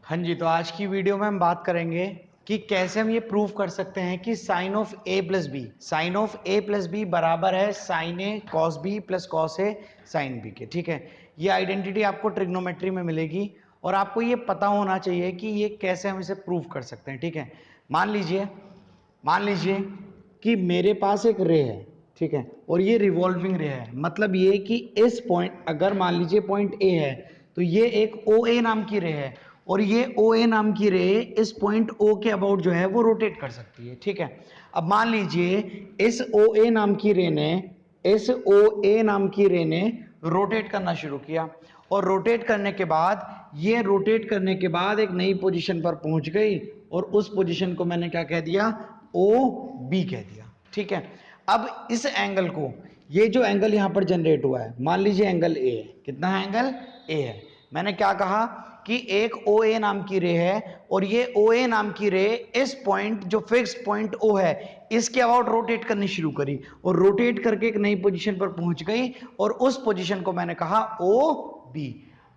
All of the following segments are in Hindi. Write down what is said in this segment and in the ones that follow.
हाँ जी, तो आज की वीडियो में हम बात करेंगे कि कैसे हम ये प्रूव कर सकते हैं कि sine of A plus B बराबर है sine A cos B plus cos A sine B के। ठीक है, ये आइडेंटिटी आपको ट्रिग्नोमेट्री में मिलेगी और आपको ये पता होना चाहिए कि ये कैसे हम इसे प्रूव कर सकते हैं। ठीक है, मान लीजिए कि मेरे पास एक रे है, ठीक है, और ये रिवॉल्विंग रे है। मतलब ये कि इस पॉइंट, अगर मान लीजिए पॉइंट ए है तो ये एक ओ ए नाम की रे है और ये ओ ए नाम की रे इस पॉइंट ओ के अबाउट जो है वो रोटेट कर सकती है। ठीक है, अब मान लीजिए इस ओ ए नाम की रे ने रोटेट करना शुरू किया और रोटेट करने के बाद एक नई पोजीशन पर पहुंच गई और उस पोजीशन को मैंने क्या कह दिया, ओ बी कह दिया। ठीक है, अब इस एंगल को, ये जो एंगल यहां पर जनरेट हुआ है, मान लीजिए एंगल ए है। कितना है? एंगल ए है। मैंने क्या कहा कि एक ओ ए नाम की रे है और ये ओ ए नाम की रे इस पॉइंट, जो फिक्स पॉइंट ओ है, इसके अबाउट रोटेट करनी शुरू करी और रोटेट करके एक नई पोजीशन पर पहुंच गई और उस पोजीशन को मैंने कहा ओ बी।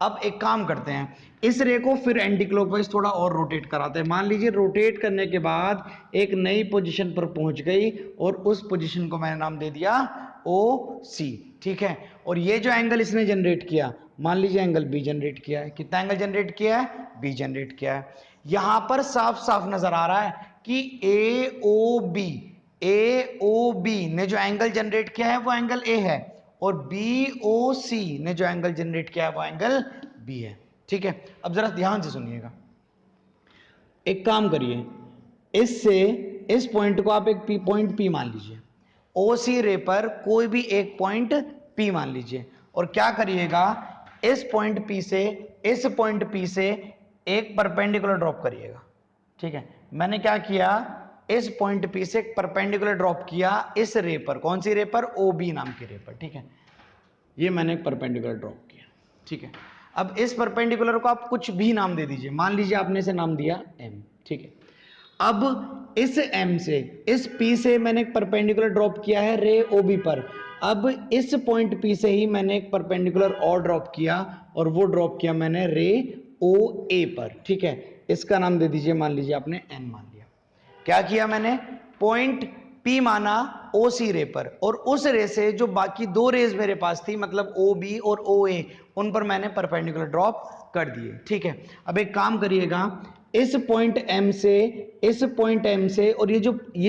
अब एक काम करते हैं, इस रे को फिर एंटी क्लॉकवाइज थोड़ा और रोटेट कराते हैं। मान लीजिए रोटेट करने के बाद एक नई पोजीशन पर पहुंच गई और उस पोजीशन को मैंने नाम दे दिया ओ सी। ठीक है, और ये जो एंगल इसने जनरेट किया, मान लीजिए एंगल बी जनरेट किया है। कितना एंगल जनरेट किया है? बी जनरेट किया है। यहां पर साफ साफ नजर आ रहा है कि ए ओ बी ने जो एंगल जनरेट किया है वो एंगल ए है और बी ओ सी ने जो एंगल जनरेट किया है वो एंगल बी है। ठीक है, अब जरा ध्यान से सुनिएगा। एक काम करिए, इससे इस पॉइंट को आप एक पॉइंट पी मान लीजिए। ओ सी रे पर कोई भी एक पॉइंट पी मान लीजिए और क्या करिएगा, इस पॉइंट पी से एक परपेंडिकुलर ड्रॉप करिएगा। ठीक है, मैंने क्या किया, इस पॉइंट पी से एक परपेंडिकुलर ड्रॉप किया इस रे पर। कौन सी रे पर? ओ बी नाम की रे पर। ठीक है, ये मैंने एक परपेंडिकुलर ड्रॉप किया। ठीक है, अब इस परपेंडिकुलर को आप कुछ भी नाम दे दीजिए। मान लीजिए आपने इसे नाम दिया एम। ठीक है, अब इस एम से, इस पी से मैंने एक परपेंडिकुलर ड्रॉप किया है रे ओ बी पर। अब इस पॉइंट पी से ही मैंने एक परपेंडिकुलर और ड्रॉप किया और वो ड्रॉप किया मैंने रे ओ ए पर। ठीक है, इसका नाम दे दीजिए, मान लीजिए आपने एन मान लिया। क्या किया मैंने? पॉइंट पी माना ओ सी रे पर और उस रे से जो बाकी दो रेज मेरे पास थी, मतलब ओ बी और ओ ए, उन पर मैंने परपेंडिकुलर ड्रॉप कर दिए। ठीक है, अब एक काम करिएगा, इस पॉइंट एम से और ये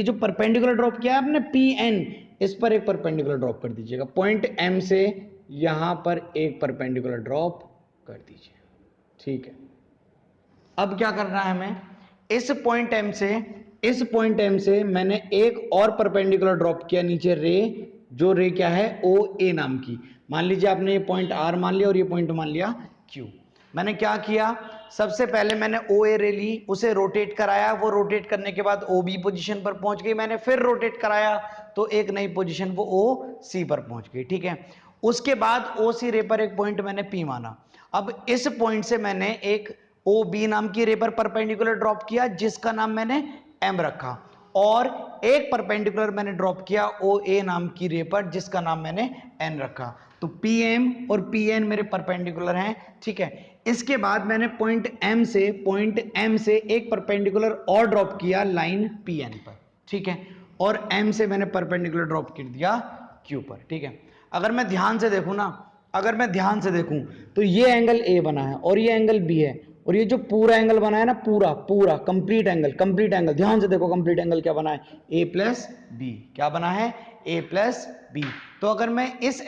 जो परपेंडिकुलर ड्रॉप किया है आपने पी एन, इस पर एक परपेंडिकुलर ड्रॉप कर दीजिएगा। पॉइंट एम से यहां पर एक परपेंडिकुलर ड्रॉप कर दीजिए। ठीक है, अब क्या करना है हमें, इस पॉइंट एम से मैंने एक और परपेंडिकुलर ड्रॉप किया नीचे रे, जो रे क्या है, ओ ए नाम की। मान लीजिए आपने ये पॉइंट आर मान लिया और ये पॉइंट मान लिया क्यू। मैंने क्या किया, सबसे पहले मैंने ओ ए रे ली, उसे रोटेट कराया, वो रोटेट करने के बाद ओ बी पोजिशन पर पहुंच गई। मैंने फिर रोटेट कराया तो एक नई पोजिशन वो ओ सी पर पहुंच गई। ठीक है, उसके बाद ओ सी रे पर एक पॉइंट मैंने पी माना। अब इस पॉइंट से मैंने एक ओ बी नाम की रे पर परपेंडिकुलर ड्रॉप किया जिसका नाम मैंने एम रखा और एक परपेंडिकुलर मैंने ड्रॉप किया ओ ए नाम की रे पर जिसका नाम मैंने एन रखा। तो पी एम और पी एन मेरे परपेंडिकुलर हैं। ठीक है, इसके बाद मैंने पॉइंट एम से एक परपेंडिकुलर और ड्रॉप किया लाइन पी एन पर। ठीक है, और एम से मैंने परपेंडिकुलर ड्रॉप कर दिया क्यू पर। ठीक है, अगर मैं ध्यान से देखूं तो ये एंगल ए बना है और ये एंगल बी है और ये जो पूरा एंगल बना है ना, पूरा कंप्लीट एंगल, ध्यान से देखो कंप्लीट एंगल क्या बना है, ए प्लस बी। क्या बना है? A plus B. तो अगर मैं इस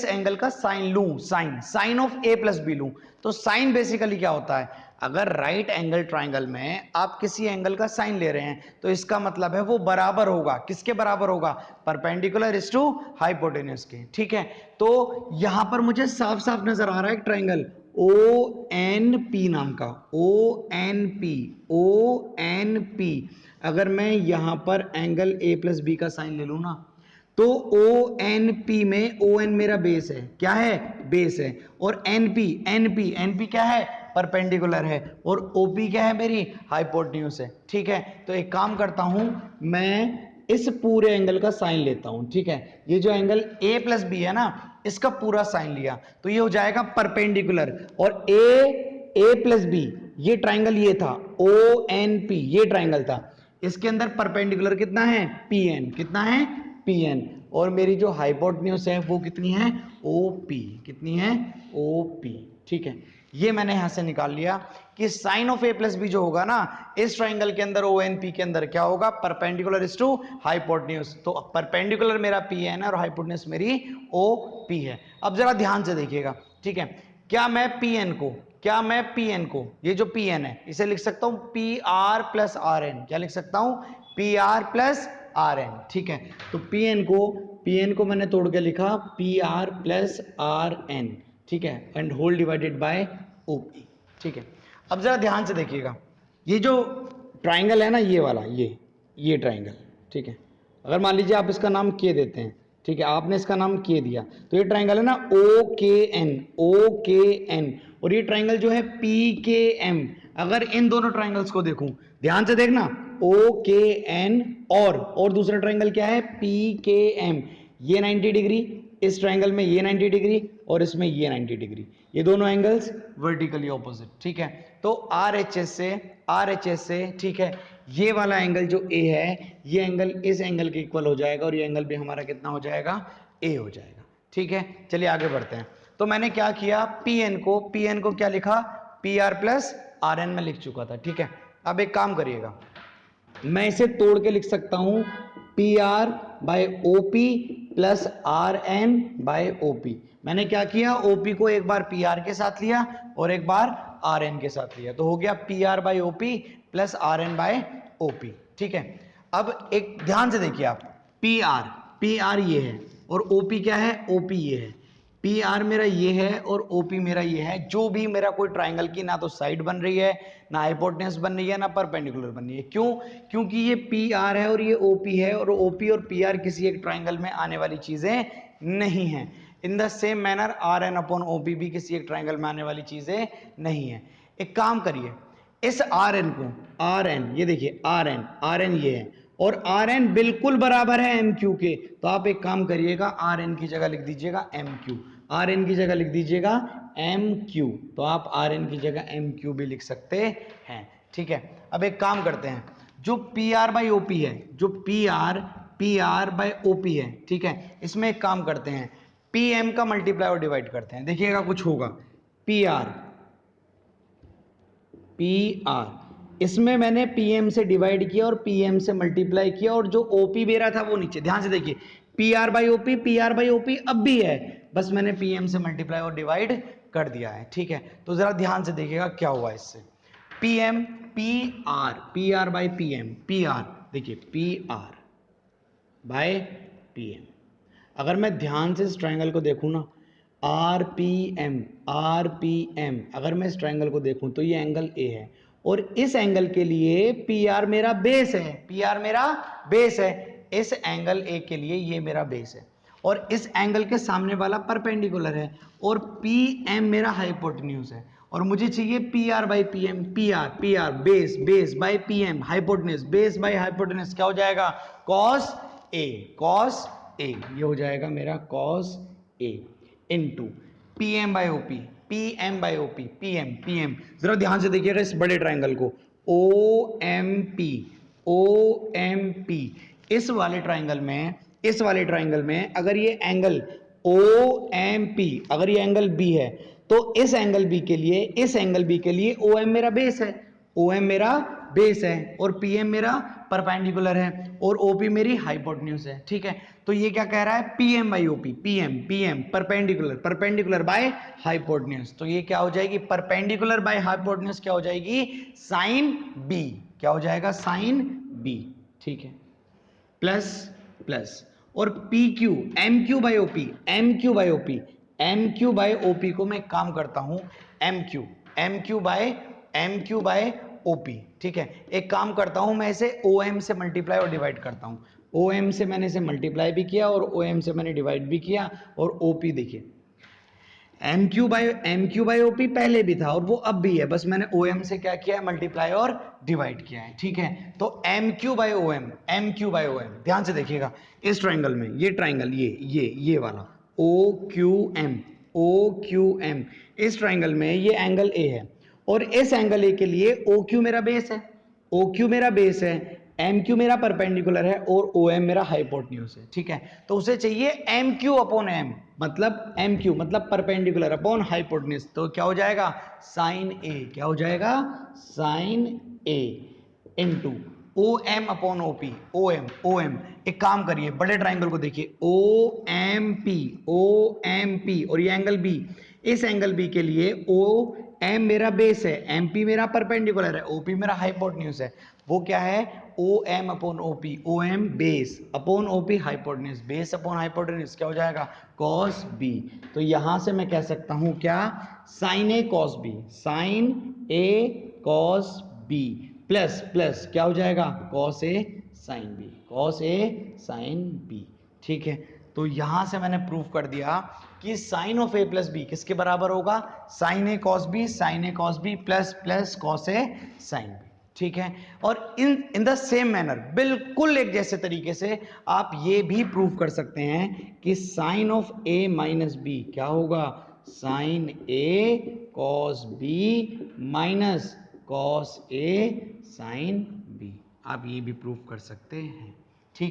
एंगल का साइन लूं, sine of A plus B लूं, तो साइन बेसिकली क्या होता है, अगर राइट एंगल ट्राइंगल में आप किसी एंगल का साइन ले रहे हैं तो इसका मतलब है वो बराबर होगा, किसके बराबर होगा, परपेंडिकुलर इज टू हाइपोटेन्यूज के। ठीक है, तो यहां पर मुझे साफ साफ नजर आ रहा है एक ट्राइंगल ओ एन पी नाम का, ओ एन पी। अगर मैं यहां पर एंगल ए प्लस बी का साइन ले लूं ना, तो ओ एन पी में ओ एन मेरा बेस है, क्या है, बेस है, और एन पी क्या है, परपेंडिकुलर है, और ओपी क्या है, मेरी हाइपोटेन्यूज है। ठीक है, तो एक काम करता हूं, मैं इस पूरे एंगल का साइन लेता हूं। ठीक है, ये जो एंगल ए प्लस बी है ना, इसका पूरा साइन लिया तो ये हो जाएगा परपेंडिकुलर, और ए ए प्लस बी, ये ट्राइंगल ये था ओ एन पी, ये ट्राइंगल था, इसके अंदर परपेंडिकुलर कितना है पी एन, कितना है पी एन, और मेरी जो हाइपोटेन्यूज है वो कितनी है ओ पी, कितनी है ओ पी। ठीक है, ये मैंने यहां से निकाल लिया कि sine of A plus B जो होगा ना इस ट्राइंगल के अंदर ओ एन पी के अंदर क्या होगा, परपेंडिकुलर इज टू हाइपोटेन्यूज, तो परपेंडिकुलर मेरा पी एन है और हाइपोटेन्यूज मेरी ओ पी है। अब जरा ध्यान से देखिएगा, ठीक है, क्या मैं पी एन को, क्या मैं पी एन को, ये जो पी एन है इसे लिख सकता हूं P R plus R N, क्या लिख सकता हूं P R plus R N. ठीक है, तो पी एन को मैंने तोड़ के लिखा P R plus R N, ठीक है, and whole divided by OP. ठीक है, अब जरा ध्यान से देखिएगा, ये जो ट्राइंगल है ना ये वाला, ये ट्राइंगल, ठीक है, अगर मान लीजिए आप इसका नाम के देते हैं, ठीक है, आपने इसका नाम के दिया, तो ये ट्राइंगल है ना ओ के एन, और ये ट्राइंगल जो है पी के एम। अगर इन दोनों ट्राइंगल्स को देखूं, ध्यान से देखना, ओ के एन और दूसरा ट्राइंगल क्या है पी के एम, ये 90 डिग्री, इस ट्राइंगल में ये 90 डिग्री और इसमें ये 90 डिग्री, ये दोनों एंगल्स वर्टिकली ऑपोजिट। ठीक है, तो आर एच एस से ठीक है, ये वाला एंगल जो ए है ये एंगल इस एंगल के इक्वल हो जाएगा और ये एंगल भी हमारा कितना हो जाएगा ए हो जाएगा। ठीक है, चलिए आगे बढ़ते हैं। तो मैंने क्या किया, पी एन को क्या लिखा P R plus R N में लिख चुका था। ठीक है, अब एक काम करिएगा, मैं इसे तोड़ के लिख सकता हूं P R by O P plus R N by O P. मैंने क्या किया, ओपी को एक बार पी आर के साथ लिया और एक बार आर एन के साथ लिया, तो हो गया P R by O P plus R N by O P. ठीक है, अब एक ध्यान से देखिए आप, पी आर ये है और ओपी क्या है, ओपी ये है, पी आर मेरा ये है और ओपी मेरा ये है। जो भी मेरा कोई ट्राइंगल की ना तो साइड बन रही है, ना हाइपोटेन्यूज बन रही है, ना परपेंडिकुलर बन रही है। क्यों, क्योंकि ये पी आर है और ये ओपी है, और ओपी और पी आर किसी एक ट्राइंगल में आने वाली चीजें नहीं है। In the same manner R N upon OP भी किसी एक ट्राइंगल में आने वाली चीजें नहीं है। एक काम करिए, इस आर एन को, आर एन ये देखिए आर एन ये है और आर एन बिल्कुल बराबर है एम क्यू के, तो आप एक काम करिएगा आर एन की जगह लिख दीजिएगा एम क्यू, आर एन की जगह लिख दीजिएगा एम क्यू, तो आप आर एन की जगह एम क्यू भी लिख सकते हैं। ठीक है, अब एक काम करते हैं, जो P R by O P है, जो P R by O P है, ठीक है, इसमें एक काम करते हैं, पी एम का मल्टीप्लाई और डिवाइड करते हैं, देखिएगा कुछ होगा। पी आर इसमें मैंने पीएम से डिवाइड किया और पीएम से मल्टीप्लाई किया, और जो ओपी मेरा था वो नीचे, ध्यान से देखिए, पी आर बाई ओपी अब भी है, बस मैंने पीएम से मल्टीप्लाई और डिवाइड कर दिया है। ठीक है, तो जरा ध्यान से देखिएगा क्या हुआ इससे, P R by P R, देखिए पी आर बाय पीएम, अगर मैं ध्यान से इस ट्राइंगल को देखूं ना, आर पी एम, अगर मैं इस ट्राइंगल को देखूं तो ये एंगल ए है, और इस एंगल के लिए पी आर मेरा बेस है, इस एंगल ए के लिए ये मेरा बेस है, और इस एंगल के सामने वाला परपेंडिकुलर है, और पी एम मेरा हाइपोटेन्यूज है, और मुझे चाहिए P R by P M, P R base by P M hypotenuse, base by hypotenuse क्या हो जाएगा, कॉस ए, ये हो जाएगा मेरा cos A into P M by OP, P M जरा ध्यान से देखिएगा इस बड़े ट्राइंगल को, ओ एम पी, इस वाले ट्राइंगल में अगर ये एंगल ओ एम पी, अगर ये एंगल बी है, तो इस एंगल बी के लिए ओ एम मेरा बेस है, और पी एम मेरा परपेंडिकुलर है, और ओपी मेरी हाइपोटेन्यूज है। ठीक है, तो ये क्या कह रहा है, P M by OP, P M perpendicular by hypotenuse, तो ये क्या हो जाएगी, परपेंडिकुलर बाय हाइपोटेन्यूज क्या हो जाएगी, साइन बी, क्या हो जाएगा, साइन बी। ठीक है, प्लस और P Q, M Q by OP को मैं काम करता हूं एम क्यू बाय ओपी। ठीक है, एक काम करता हूं, मैं इसे ओ एम से मल्टीप्लाई और डिवाइड करता हूं, ओ एम से मैंने इसे मल्टीप्लाई भी किया और ओ एम से मैंने डिवाइड भी किया, और ओपी देखिए एम क्यू बाई ओपी पहले भी था और वो अब भी है, बस मैंने ओ एम से क्या किया है, मल्टीप्लाई और डिवाइड किया है। ठीक है, तो M Q by O M, ध्यान से देखिएगा इस ट्राइंगल में, ये ट्राइंगल ये वाला ओ क्यू एम, इस ट्राइंगल में ये एंगल ए है, और इस एंगल ए के लिए ओ क्यू मेरा बेस है, ओ क्यू मेरा बेस है, एम क्यू मेरा परपेंडिकुलर है और ओ एम मेरा हाइपोटेन्यूज है। ठीक है, तो उसे चाहिए एम क्यू अपॉन एम, मतलब एम क्यू मतलब परपेंडिकुलर अपॉन हाइपोटेन्यूज, तो क्या हो जाएगा साइन ए, क्या हो जाएगा sine A into O M upon O P, O M. एक काम करिए, बड़े ट्राइंगल को देखिए, ओ एम पी और ये एंगल बी, इस एंगल बी के लिए ओ एम मेरा बेस है, एम पी मेरा परपेंडिकुलर है, ओ पी मेरा हाइपोटेन्यूज है, वो क्या है O M upon O P, O M base upon O P hypotenuse, base upon hypotenuse क्या हो जाएगा कॉस बी। तो यहां से मैं कह सकता हूं क्या sign A cos B, sine A cos B plus plus क्या हो जाएगा cos A sine B, cos A sine B. ठीक है, तो यहां से मैंने प्रूफ कर दिया कि sine of A plus B किसके बराबर होगा sine A cos B, sine A cos B plus plus cos A sine B. ठीक है, और इन द सेम मैनर, बिल्कुल एक जैसे तरीके से आप ये भी प्रूव कर सकते हैं कि sine of A minus B क्या होगा sine A cos B minus cos A sine B, आप ये भी प्रूव कर सकते हैं।